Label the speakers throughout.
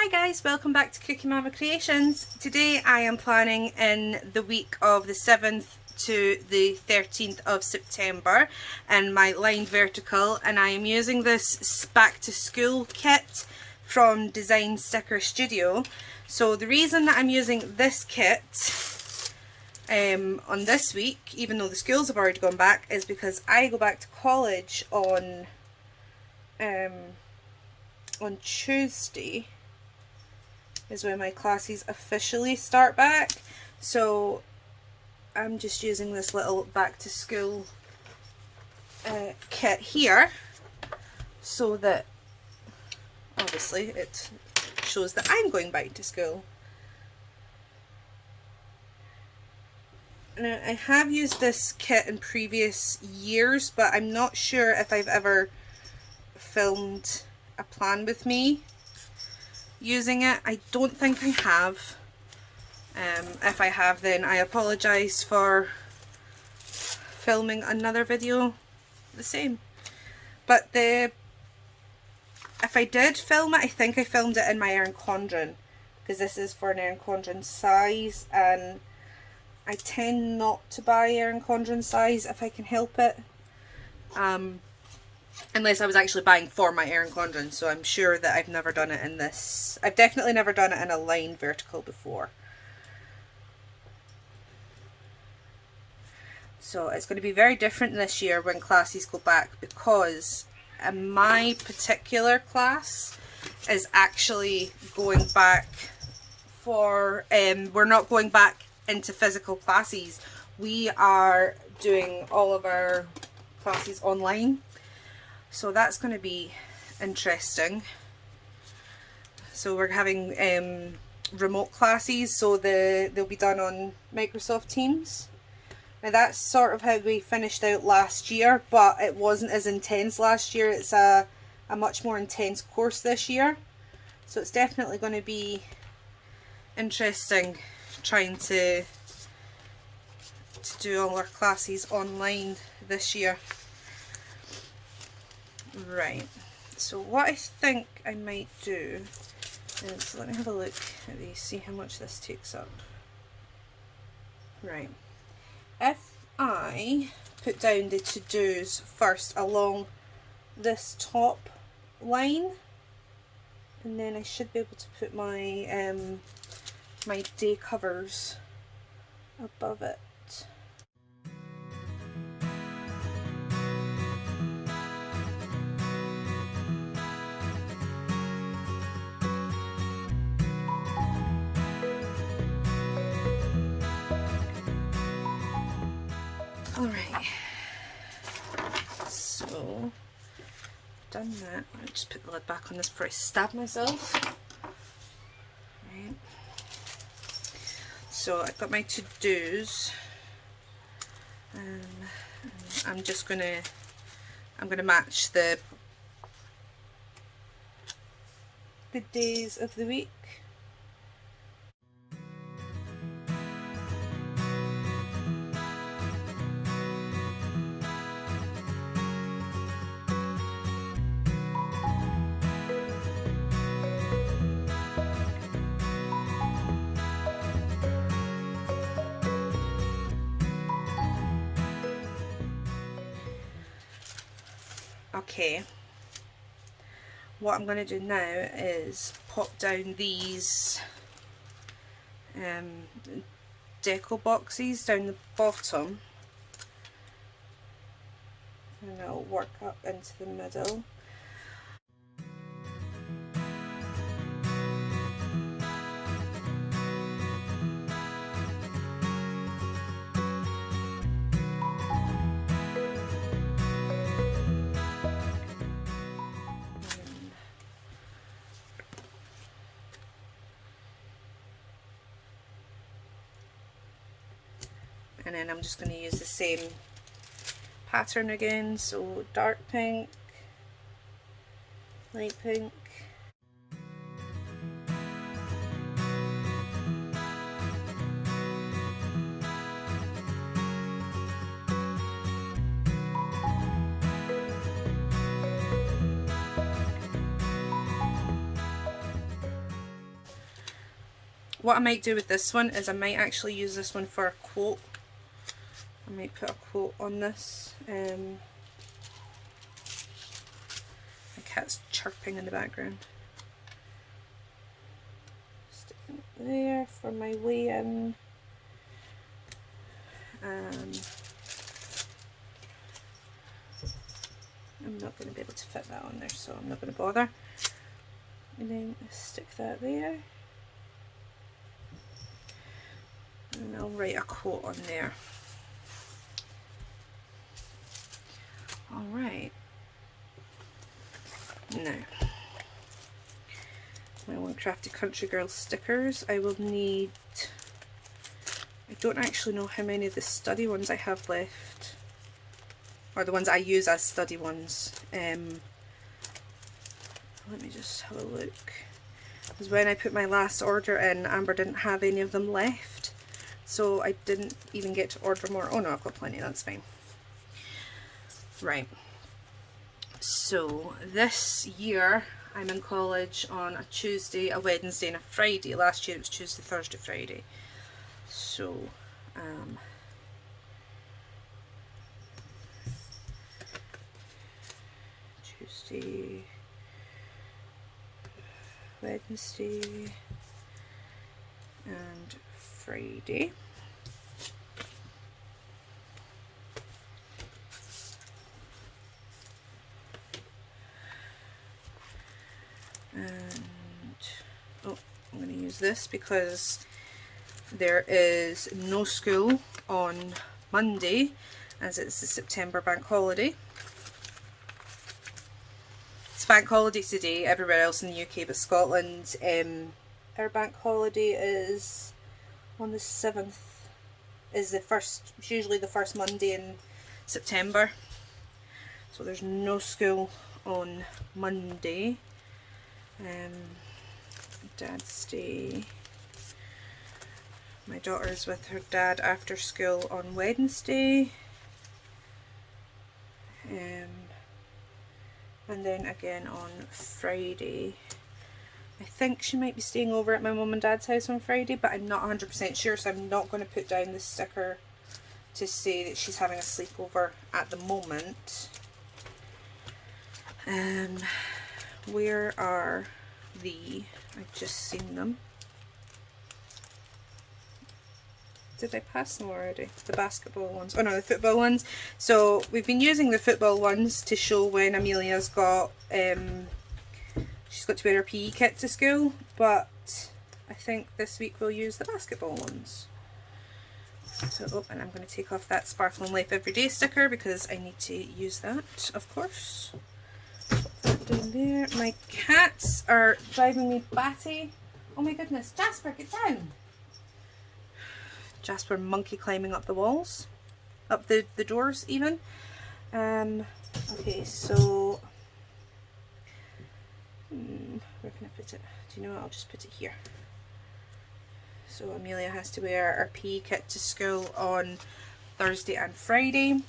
Speaker 1: Hi guys, welcome back to Cookie Mama Creations. Today I am planning in the week of the 7th to the 13th of September in my lined vertical, and I am using this back to school kit from DesignStickerStudio. So the reason that I'm using this kit on this week, even though the schools have already gone back, is because I go back to college on Tuesday is when my classes officially start back. So I'm just using this little back to school kit here so that obviously it shows that I'm going back to school. Now, I have used this kit in previous years, but I'm not sure if I've ever filmed a plan with me using it. I don't think I have. If I have, then I apologise for filming another video the same. But if I did film it, I think I filmed it in my Erin Condren, because this is for an Erin Condren size, and I tend not to buy Erin Condren size if I can help it. Unless I was actually buying for my Erin Condren, so I'm sure that I've never done it in this. I've definitely never done it in a lined vertical before. So it's going to be very different this year when classes go back, because my particular class is actually going back for, we're not going back into physical classes. We are doing all of our classes online. So that's going to be interesting. So we're having remote classes, so they'll be done on Microsoft Teams. Now that's sort of how we finished out last year, but it wasn't as intense last year. It's a much more intense course this year. So it's definitely going to be interesting trying to do all our classes online this year. Right, so what I think I might do is, let me have a look at these, see how much this takes up. Right, if I put down the to-dos first along this top line, and then I should be able to put my my day covers above it. Alright, so done that. I'll just put the lid back on this before I stab myself. Right. So I've got my to-dos, and I'm gonna match the days of the week. Okay, what I'm going to do now is pop down these deco boxes down the bottom, and I'll work up into the middle. And then I'm just going to use the same pattern again, so dark pink, light pink, what I might do with this one is I might actually use this one for a quote. I might put a quote on this. My cat's chirping in the background. Stick it there for my weigh-in. I'm not going to be able to fit that on there, so I'm not going to bother. And then stick that there. And I'll write a quote on there. Alright. Now, my One Crafty Country Girl stickers. I will need... I don't actually know how many of the study ones I have left. Or the ones I use as study ones. Let me just have a look. Because when I put my last order in, Amber didn't have any of them left. So I didn't even get to order more. Oh no, I've got plenty, that's fine. Right. So this year I'm in college on a Tuesday, a Wednesday and a Friday. Last year it was Tuesday, Thursday, Friday. So Tuesday, Wednesday and Friday. And oh, I'm going to use this because there is no school on Monday as it's the September bank holiday. It's bank holiday today everywhere else in the UK but Scotland. Our bank holiday is on the 7th, is the first, it's usually the first Monday in September. So there's no school on Monday. Dad's Day. My daughter's with her dad after school on Wednesday. And then again on Friday. I think she might be staying over at my mum and dad's house on Friday, but I'm not 100% sure, so I'm not going to put down the sticker to say that she's having a sleepover at the moment. Where are I've just seen them. Did I pass them already? The basketball ones. Oh no, the football ones. So we've been using the football ones to show when Amelia's got, she's got to wear her PE kit to school, but I think this week we'll use the basketball ones. So, oh, and I'm going to take off that Sparkling Life Everyday sticker because I need to use that, of course. Down there. My cats are driving me batty. Oh my goodness, Jasper, get down! Jasper monkey climbing up the walls, up the doors even. Okay, so where can I put it? Do you know what? I'll just put it here. So Amelia has to wear her PE kit to school on Thursday and Friday.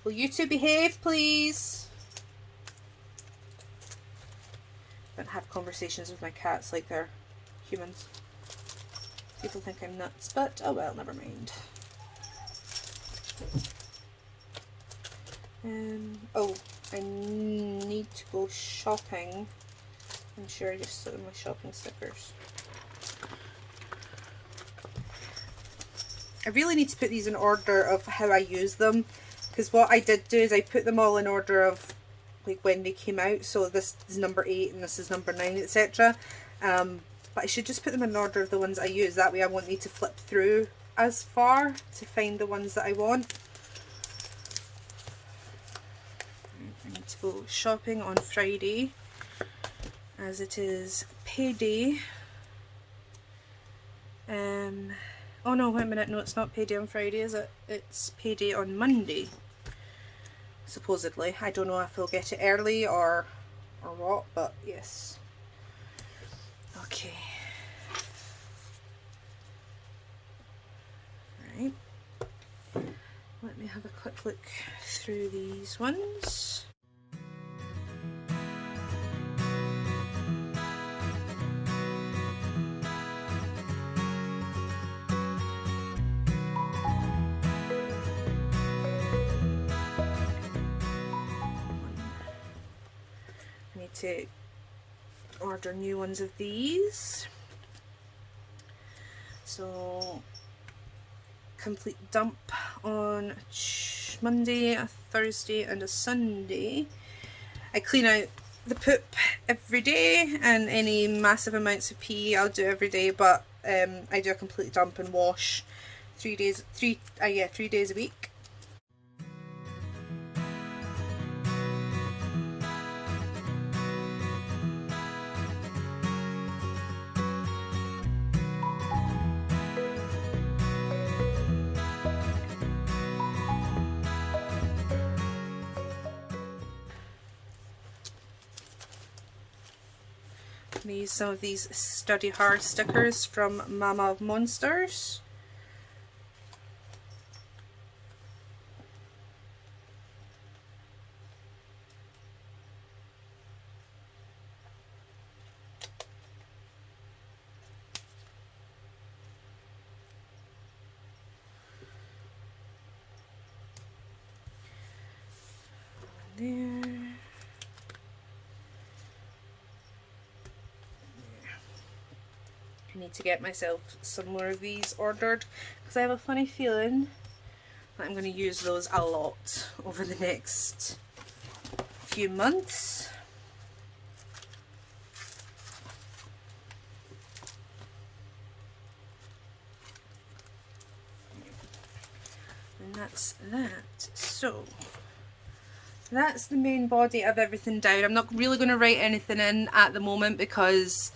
Speaker 1: Will you two behave, please? Don't have conversations with my cats like they're humans. People think I'm nuts, but oh well, never mind. Oh, I need to go shopping. I'm sure I just saw my shopping stickers. I really need to put these in order of how I use them, because what I did do is I put them all in order of like when they came out. So this is number 8 and this is number 9, etc. But I should just put them in order of the ones I use. That way I won't need to flip through as far to find the ones that I want. I need to go shopping on Friday as it is payday. Oh no, wait a minute, no, it's not payday on Friday, is it? It's payday on Monday, supposedly. I don't know if we'll get it early or what, but yes. Okay. Right. Let me have a quick look through these ones. to order new ones of these. So complete dump on Monday, a Thursday and a Sunday. I clean out the poop every day, and any massive amounts of pee I'll do every day, but I do a complete dump and wash 3 days a week. I'm going to use some of these Study Hard stickers from Mama of Monsters. There. I need to get myself some more of these ordered because I have a funny feeling that I'm going to use those a lot over the next few months. And that's that. So that's the main body of everything down. I'm not really going to write anything in at the moment because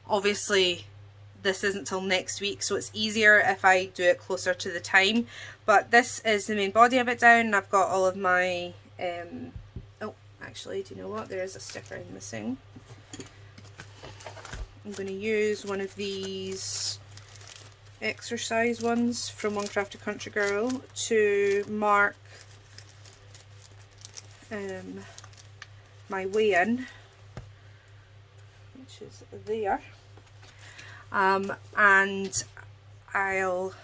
Speaker 1: obviously this isn't till next week, so it's easier if I do it closer to the time. But this is the main body of it down, and I've got all of my oh, actually, do you know what, there is a sticker I'm missing. I'm going to use one of these exercise ones from One Crafted Country Girl to mark my weigh-in, which is there. And I'll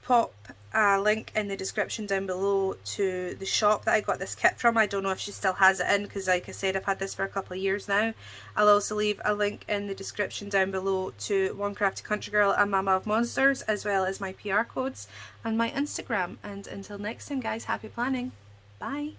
Speaker 1: pop a link in the description down below to the shop that I got this kit from. I don't know if she still has it in because, like I said, I've had this for a couple of years now. I'll also leave a link in the description down below to One Crafted Country Girl and Mama of Monsters, as well as my PR codes and my Instagram. And until next time guys, happy planning. Bye!